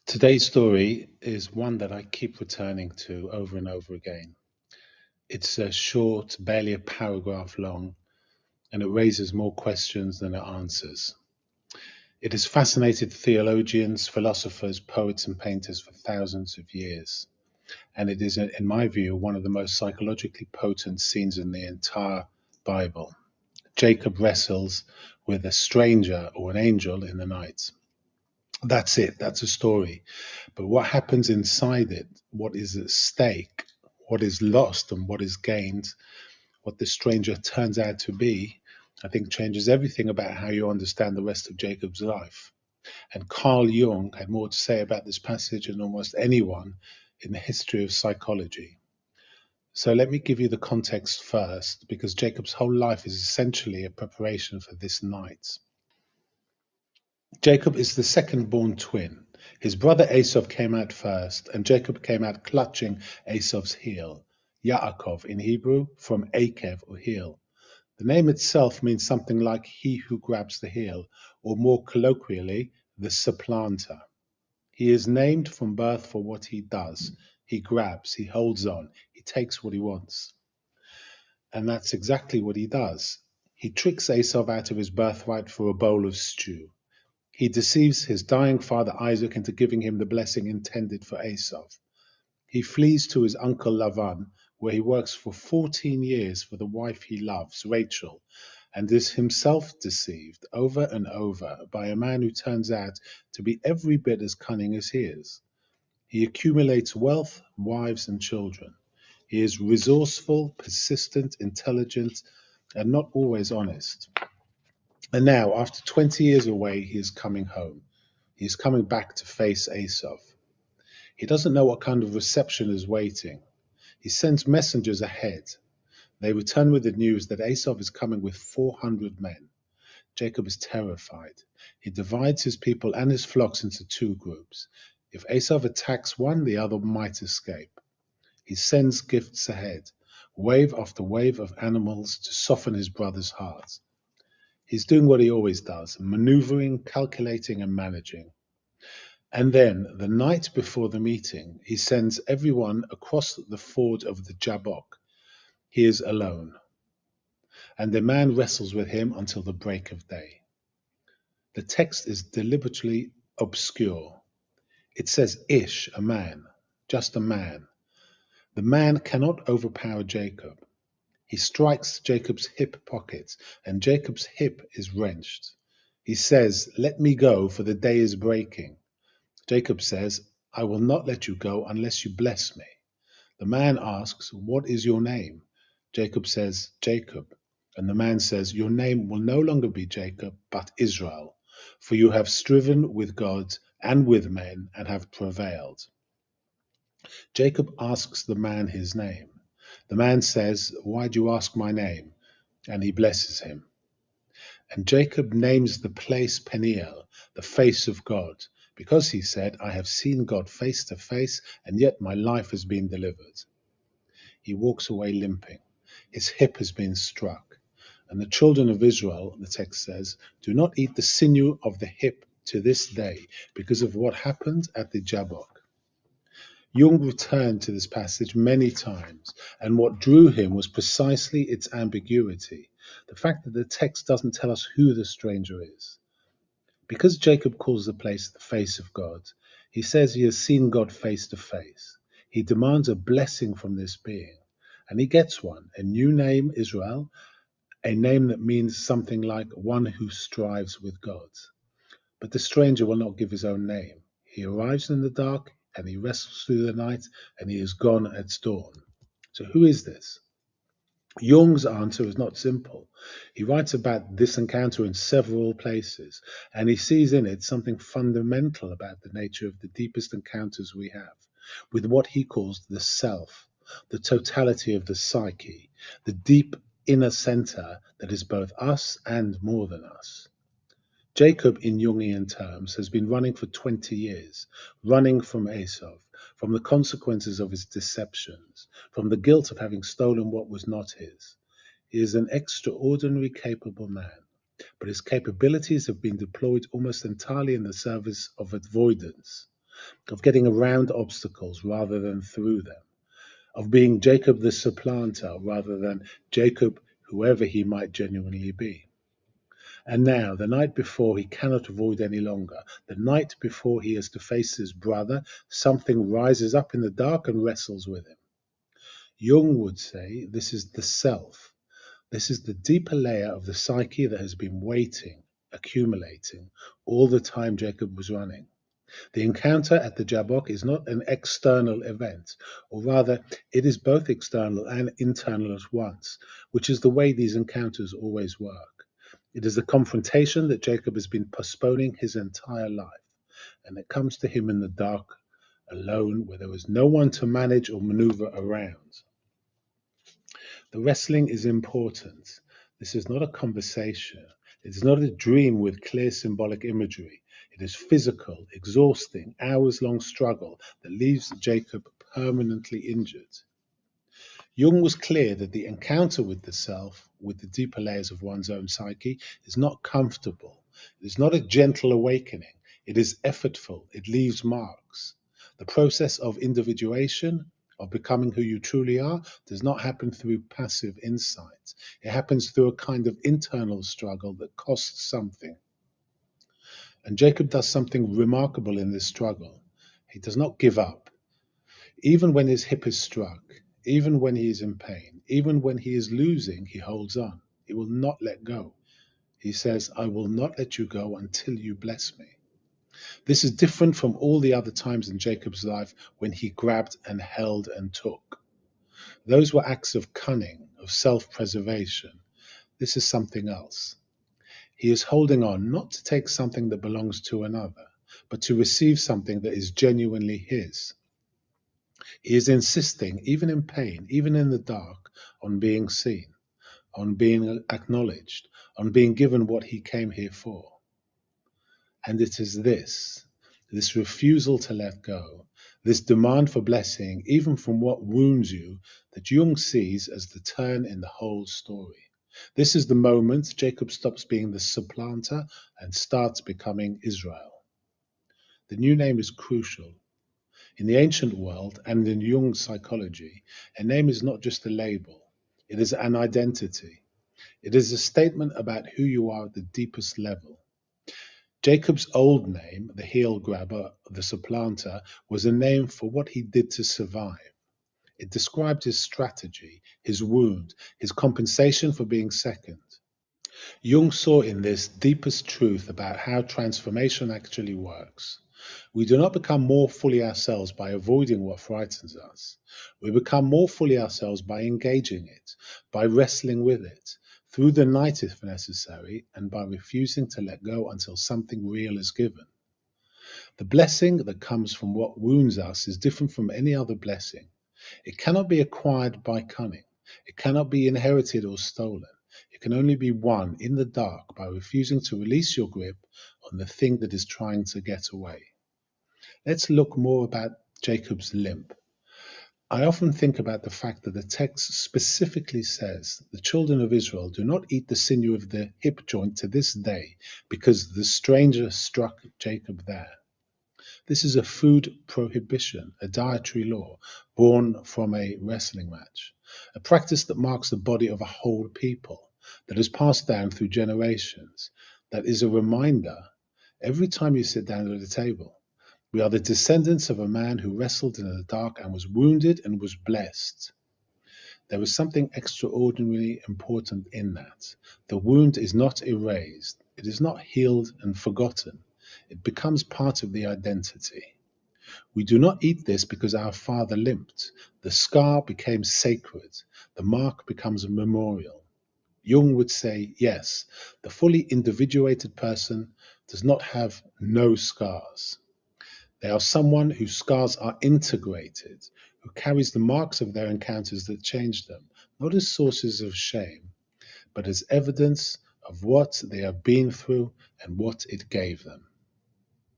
Today's story is one that I keep returning to over and over again. It's a short, barely a paragraph long, and it raises more questions than it answers. It has fascinated theologians, philosophers, poets, and painters for thousands of years, and it is, in my view, one of the most psychologically potent scenes in the entire Bible. Jacob wrestles with a stranger or an angel in the night. That's it, that's a story. But what happens inside it, what is at stake, what is lost and what is gained, what this stranger turns out to be, I think changes everything about how you understand the rest of Jacob's life. And Carl Jung had more to say about this passage than almost anyone in the history of psychology. So let me give you the context first, because Jacob's whole life is essentially a preparation for this night. Jacob is the second born twin. His brother Esau came out first, and Jacob came out clutching Esau's heel. Yaakov in Hebrew, from Akev or heel. The name itself means something like he who grabs the heel, or more colloquially, the supplanter. He is named from birth for what he does. He grabs, he holds on, he takes what he wants. And that's exactly what he does. He tricks Esau out of his birthright for a bowl of stew. He deceives his dying father Isaac into giving him the blessing intended for Esau. He flees to his uncle Lavan, where he works for 14 years for the wife he loves, Rachel, and is himself deceived over and over by a man who turns out to be every bit as cunning as he is. He accumulates wealth, wives, and children. He is resourceful, persistent, intelligent, and not always honest. And now, after 20 years away, he is coming home. He is coming back to face Esau. He doesn't know what kind of reception is waiting. He sends messengers ahead. They return with the news that Esau is coming with 400 men. Jacob is terrified. He divides his people and his flocks into two groups. If Esau attacks one, the other might escape. He sends gifts ahead, wave after wave of animals to soften his brother's heart. He's doing what he always does, maneuvering, calculating, and managing. And then, the night before the meeting, he sends everyone across the ford of the Jabbok. He is alone, and the man wrestles with him until the break of day. The text is deliberately obscure. It says Ish, a man, just a man. The man cannot overpower Jacob. He strikes Jacob's hip pocket, and Jacob's hip is wrenched. He says, "Let me go, for the day is breaking." Jacob says, "I will not let you go unless you bless me." The man asks, "What is your name?" Jacob says, "Jacob." And the man says, "Your name will no longer be Jacob, but Israel, for you have striven with God and with men and have prevailed." Jacob asks the man his name. The man says, "Why do you ask my name?" And he blesses him. And Jacob names the place Peniel, the face of God, because he said, "I have seen God face to face, and yet my life has been delivered." He walks away limping. His hip has been struck. And the children of Israel, the text says, do not eat the sinew of the hip to this day because of what happened at the Jabbok. Jung returned to this passage many times, and what drew him was precisely its ambiguity, the fact that the text doesn't tell us who the stranger is. Because Jacob calls the place the face of God, he says he has seen God face to face. He demands a blessing from this being, and he gets one, a new name, Israel, a name that means something like one who strives with God. But the stranger will not give his own name. He arrives in the dark, and he wrestles through the night, and he is gone at dawn. So who is this? Jung's answer is not simple. He writes about this encounter in several places, and he sees in it something fundamental about the nature of the deepest encounters we have, with what he calls the self, the totality of the psyche, the deep inner center that is both us and more than us. Jacob, in Jungian terms, has been running for 20 years, running from Esau, from the consequences of his deceptions, from the guilt of having stolen what was not his. He is an extraordinarily capable man, but his capabilities have been deployed almost entirely in the service of avoidance. of getting around obstacles rather than through them, of being Jacob the supplanter rather than Jacob whoever he might genuinely be. And now, the night before he cannot avoid any longer, the night before he has to face his brother, something rises up in the dark and wrestles with him. Jung would say this is the self. This is the deeper layer of the psyche that has been waiting, accumulating, all the time Jacob was running. The encounter at the Jabbok is not an external event, or rather, it is both external and internal at once, which is the way these encounters always work. It is the confrontation that Jacob has been postponing his entire life, and it comes to him in the dark, alone, where there is no one to manage or maneuver around. The wrestling is important. This is not a conversation. It is not a dream with clear symbolic imagery. It is physical, exhausting, hours-long struggle that leaves Jacob permanently injured. Jung was clear that the encounter with the self, with the deeper layers of one's own psyche, is not comfortable. It is not a gentle awakening. It is effortful. It leaves marks. The process of individuation, of becoming who you truly are, does not happen through passive insight. It happens through a kind of internal struggle that costs something. And Jacob does something remarkable in this struggle. He does not give up. Even when his hip is struck, even when he is in pain, even when he is losing, he holds on. He will not let go. He says, I will not let you go until you bless me. This is different from all the other times in Jacob's life when he grabbed and held and took. Those were acts of cunning, of self-preservation. This is something else. He is holding on not to take something that belongs to another, but to receive something that is genuinely his. He is insisting, even in pain, even in the dark, on being seen, on being acknowledged, on being given what he came here for. And it is this refusal to let go, this demand for blessing, even from what wounds you, that Jung sees as the turn in the whole story. This is the moment Jacob stops being the supplanter and starts becoming Israel. The new name is crucial. In the ancient world and in Jung's psychology, a name is not just a label. It is an identity. It is a statement about who you are at the deepest level. Jacob's old name, the heel grabber, the supplanter, was a name for what he did to survive. It described his strategy, his wound, his compensation for being second. Jung saw in this deepest truth about how transformation actually works. We do not become more fully ourselves by avoiding what frightens us. We become more fully ourselves by engaging it, by wrestling with it, through the night if necessary, and by refusing to let go until something real is given. The blessing that comes from what wounds us is different from any other blessing. It cannot be acquired by cunning. It cannot be inherited or stolen. It can only be won in the dark by refusing to release your grip on the thing that is trying to get away. Let's look more about Jacob's limp. I often think about the fact that the text specifically says the children of Israel do not eat the sinew of the hip joint to this day because the stranger struck Jacob there. This is a food prohibition, a dietary law born from a wrestling match, a practice that marks the body of a whole people, that is passed down through generations, that is a reminder every time you sit down at a table. We are the descendants of a man who wrestled in the dark and was wounded and was blessed. There is something extraordinarily important in that. The wound is not erased. It is not healed and forgotten. It becomes part of the identity. We do not eat this because our father limped. The scar became sacred. The mark becomes a memorial. Jung would say, yes, the fully individuated person does not have no scars. They are someone whose scars are integrated, who carries the marks of their encounters that changed them, not as sources of shame, but as evidence of what they have been through and what it gave them.